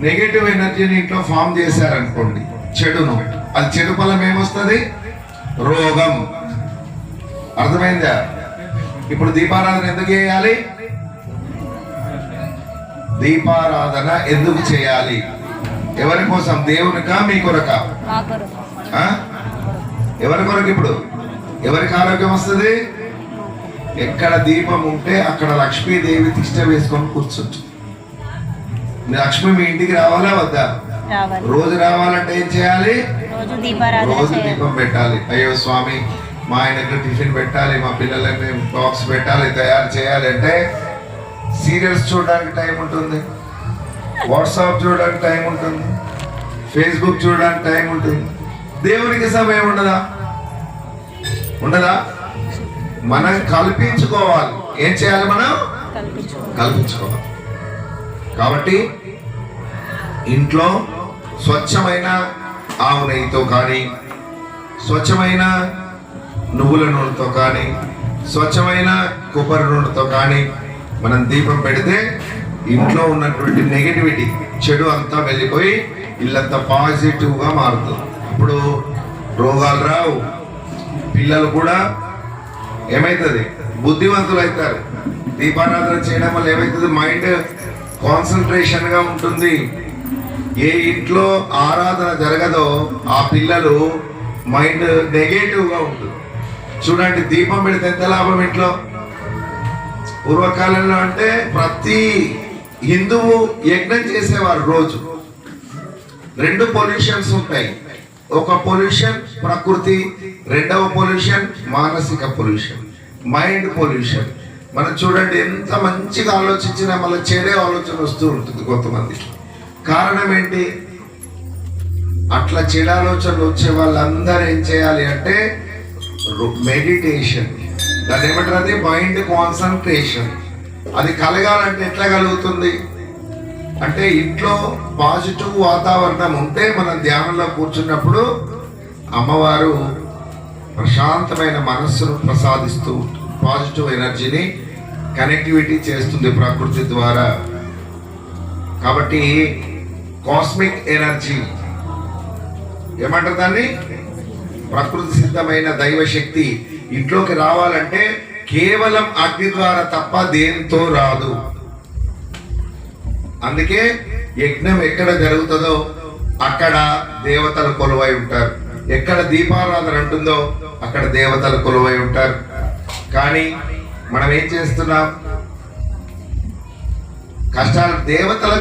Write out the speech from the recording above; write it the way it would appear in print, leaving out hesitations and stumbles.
Negative ఎనర్జీని ఇంట్లో form చేశారనుకోండి, చెడును, అది చెడు ఫలం ఏమొస్తుంది? రోగం. అర్థమైందా? ఇప్పుడు దీపారాధన ఎందుకు చేయాలి? దీపారాధన ఎందుకు చేయాలి? ఎవరి కోసం? దేవునికా మీ కొరకా? ఎవరి కొరకు? ఇప్పుడు ఎవరికి ఆరోగ్యం వస్తుంది? ఎక్కడ దీపం ఉంటే అక్కడ లక్ష్మీదేవి తిష్ట వేసుకొని కూర్చోచ్చు. లక్ష్మి మీ ఇంటికి రావాలా వద్దా? రోజు రావాలంటే ఏం చేయాలి? రోజు దీపం పెట్టాలి. అయ్యో స్వామి, మా ఆయనకు టిఫిన్ పెట్టాలి, మా పిల్లలకి బాక్స్ పెట్టాలి, తయారు చేయాలి అంటే సీరియల్స్ చూడడానికి టైం ఉంటుంది, వాట్సాప్ చూడడానికి టైం ఉంటుంది, ఫేస్బుక్ చూడడానికి టైం ఉంటుంది. దేవునికి సమయం ఉండదా? ఉండదా? మనం కల్పించుకోవాలి. ఏం చేయాలి? మనం కల్పించుకోవాలి. కాబట్టి ఇంట్లో స్వచ్ఛమైన ఆవు నెయ్యితో కానీ, స్వచ్ఛమైన నువ్వుల నూనెతో కానీ, స్వచ్ఛమైన కొబ్బరి నూనెతో కానీ మనం దీపం పెడితే ఇంట్లో ఉన్నటువంటి నెగటివిటీ, చెడు అంతా వెళ్ళిపోయి ఇల్లంతా పాజిటివ్గా మారుతుంది. ఇప్పుడు రోగాలు రావు, పిల్లలు కూడా ఏమవుతుంది? బుద్ధివంతులు అవుతారు. దీపారాధన చేయడం వల్ల ఏమవుతుంది? మైండ్ కాన్సన్ట్రేషన్గా ఉంటుంది. ఏ ఇంట్లో ఆరాధన జరగదో ఆ పిల్లలు మైండ్ నెగటివ్గా ఉంటుంది. చూడండి, దీపం పెడితే ఎంత లాభం ఇంట్లో. పూర్వకాలంలో అంటే ప్రతి హిందువు యజ్ఞం చేసేవారు. రోజు 2 పొల్యూషన్స్ ఉంటాయి. ఒక పొల్యూషన్ ప్రకృతి, రెండవ పొల్యూషన్ మానసిక పొల్యూషన్, మైండ్ పొల్యూషన్. మనం చూడండి, ఎంత మంచిగా ఆలోచించినా మళ్ళీ చెడే ఆలోచన వస్తూ ఉంటుంది కొంతమంది. కారణం ఏంటి? అట్లా చెడు ఆలోచనలు వచ్చే వాళ్ళందరూ ఏం చేయాలి అంటే మెడిటేషన్. దాన్ని ఏమంటారు? అది మైండ్ కాన్సన్ట్రేషన్. అది కలగాలంటే ఎట్లా కలుగుతుంది అంటే ఇంట్లో పాజిటివ్ వాతావరణం ఉంటే మనం ధ్యానంలో కూర్చున్నప్పుడు అమ్మవారు ప్రశాంతమైన మనస్సును ప్రసాదిస్తూ పాజిటివ్ ఎనర్జీని కనెక్టివిటీ చేస్తుంది ప్రకృతి ద్వారా. కాబట్టి కాస్మిక్ ఎనర్జీ ఏమంటారు దాన్ని? ప్రకృతి సిద్ధమైన దైవశక్తి ఇంట్లోకి రావాలంటే కేవలం అగ్ని ద్వారా తప్ప దేనితో రాదు. అందుకే యజ్ఞం ఎక్కడ జరుగుతుందో అక్కడ దేవతలు కొలువై ఉంటారు. ఎక్కడ దీపారాధన ఉంటుందో అక్కడ దేవతలు కొలువై ఉంటారు. కానీ మనం ఏం చేస్తున్నాం? కష్టాలు దేవతల